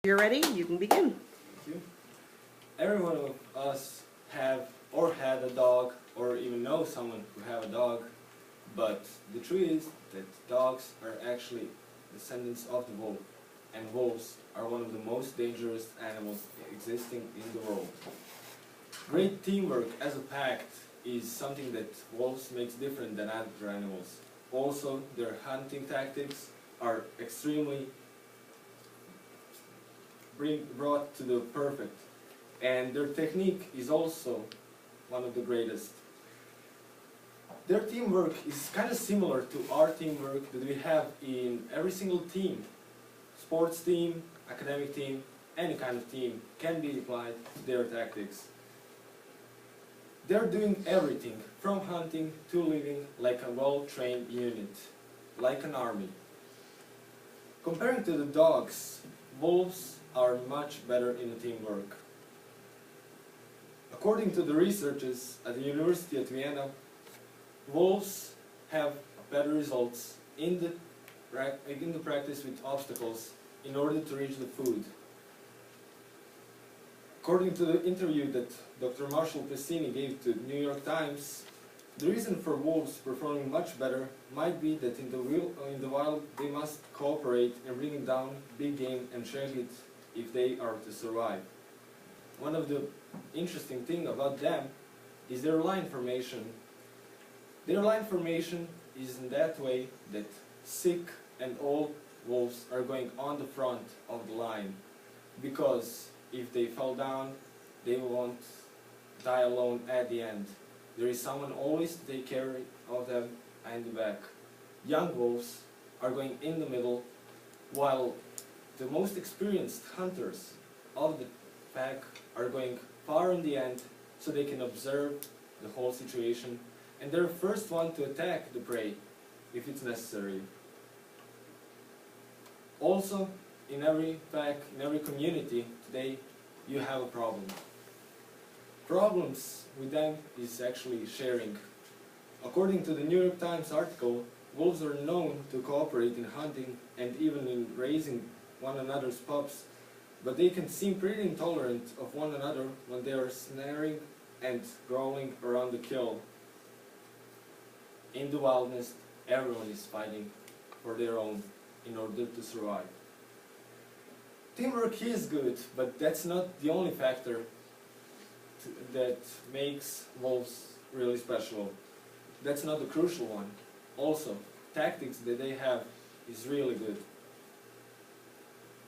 You're ready, you can begin. Thank you. Every one of us have or had a dog or even know someone who have a dog, but the truth is that dogs are actually descendants of the wolf, and wolves are one of the most dangerous animals existing in the world. Great teamwork as a pack is something that wolves makes different than other animals. Also, their hunting tactics are extremely brought to the perfect, and their technique is also one of the greatest. Their teamwork is kind of similar to our teamwork that we have in every single team. Sports team, academic team, any kind of team can be applied to their tactics. They're doing everything from hunting to living like a well-trained unit, like an army. Comparing to the dogs, wolves are much better in teamwork. According to the researchers at the University of Vienna, wolves have better results in the practice with obstacles in order to reach the food. According to the interview that Dr. Marshall Pessini gave to the New York Times, the reason for wolves performing much better might be that in the wild they must cooperate in bringing down big game and sharing it if they are to survive. One of the interesting things about them is their line formation. Their line formation is in that way that sick and old wolves are going on the front of the line, because if they fall down, they won't die alone at the end. There is someone always to take care of them and the back. Young wolves are going in the middle, while the most experienced hunters of the pack are going far in the end so they can observe the whole situation, and they're the first one to attack the prey if it's necessary. Also, in every pack, in every community today, you have a problem. Problems with them is actually sharing. According to the New York Times article, wolves are known to cooperate in hunting and even in raising one another's pups, but they can seem pretty intolerant of one another when they are snaring and growling around the kill. In the wilderness, everyone is fighting for their own in order to survive. Teamwork is good, but that's not the only factor that makes wolves really special. That's not the crucial one. Also, tactics that they have is really good.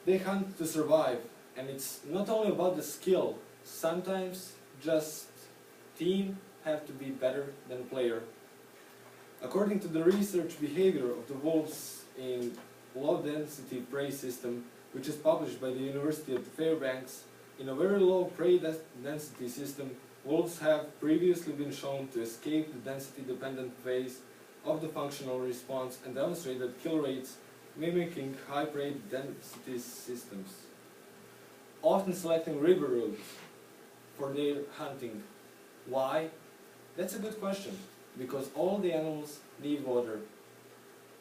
They hunt to survive, and it's not only about the skill. Sometimes just team have to be better than player. According to the research behavior of the wolves in low-density prey system, which is published by the University of Fairbanks, in a very low prey density system, wolves have previously been shown to escape the density-dependent phase of the functional response and demonstrated kill rates mimicking high prey density systems, often selecting river routes for their hunting. Why? That's a good question, because all the animals need water.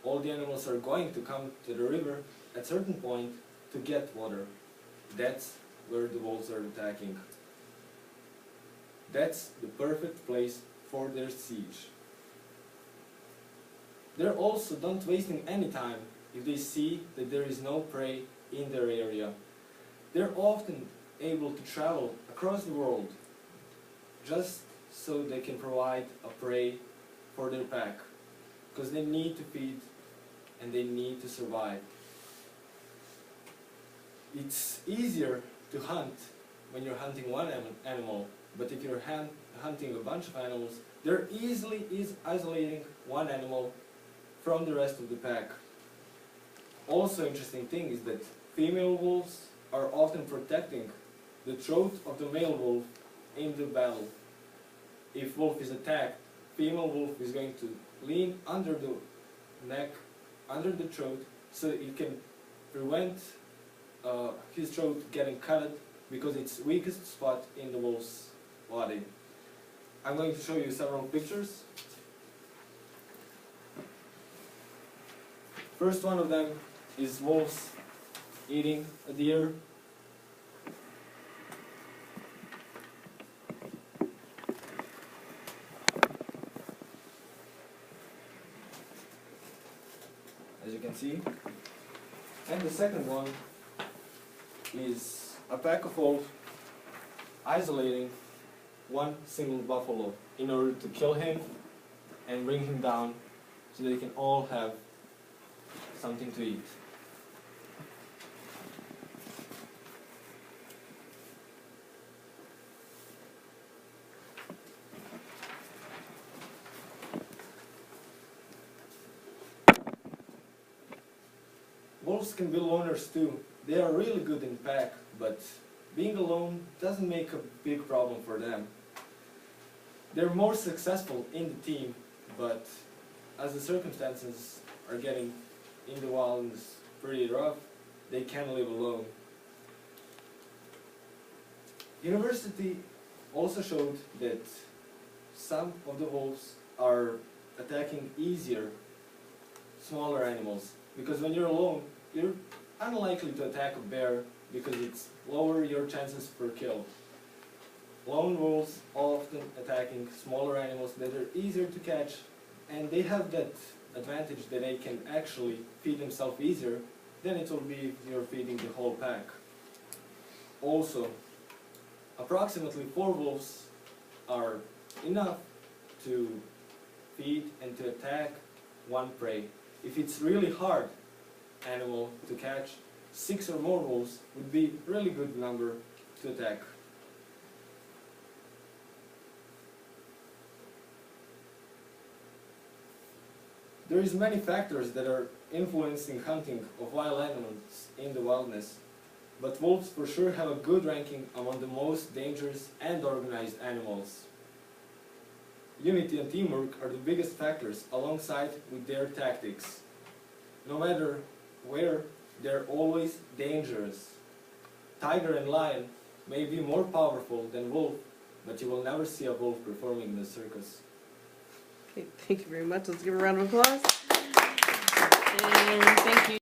All the animals are going to come to the river at a certain point to get water. That's where the wolves are attacking. That's the perfect place for their siege. They're also not wasting any time if they see that there is no prey in their area. They're often able to travel across the world just so they can provide a prey for their pack, because they need to feed and they need to survive. It's easier to hunt when you're hunting one animal, but if you're hunting a bunch of animals, they're easily isolating one animal from the rest of the pack. Also interesting thing is that female wolves are often protecting the throat of the male wolf in the battle. If wolf is attacked, female wolf is going to lean under the neck, under the throat, so it can prevent his throat getting cut, because it's weakest spot in the wolf's body. I'm going to show you several pictures. First one of them is wolves eating a deer see. And the second one is a pack of wolves isolating one single buffalo in order to kill him and bring him down so they can all have something to eat. Wolves can be loners too. They are really good in pack, but being alone doesn't make a big problem for them. They're more successful in the team, but as the circumstances are getting in the wilderness pretty rough, they can live alone. University also showed that some of the wolves are attacking easier smaller animals, because when you're alone, you're unlikely to attack a bear because it's lower your chances for kill. Lone wolves often attacking smaller animals that are easier to catch, and they have that advantage that they can actually feed themselves easier than it will be if you're feeding the whole pack. Also, approximately 4 wolves are enough to feed and to attack one prey. If it's really hard animal to catch, 6 or more wolves would be a really good number to attack. There is many factors that are influencing hunting of wild animals in the wilderness, but wolves for sure have a good ranking among the most dangerous and organized animals. Unity and teamwork are the biggest factors alongside with their tactics. No matter where, they're always dangerous. Tiger and lion may be more powerful than wolf, but you will never see a wolf performing in a circus. Okay, thank you very much. Let's give a round of applause. And thank you.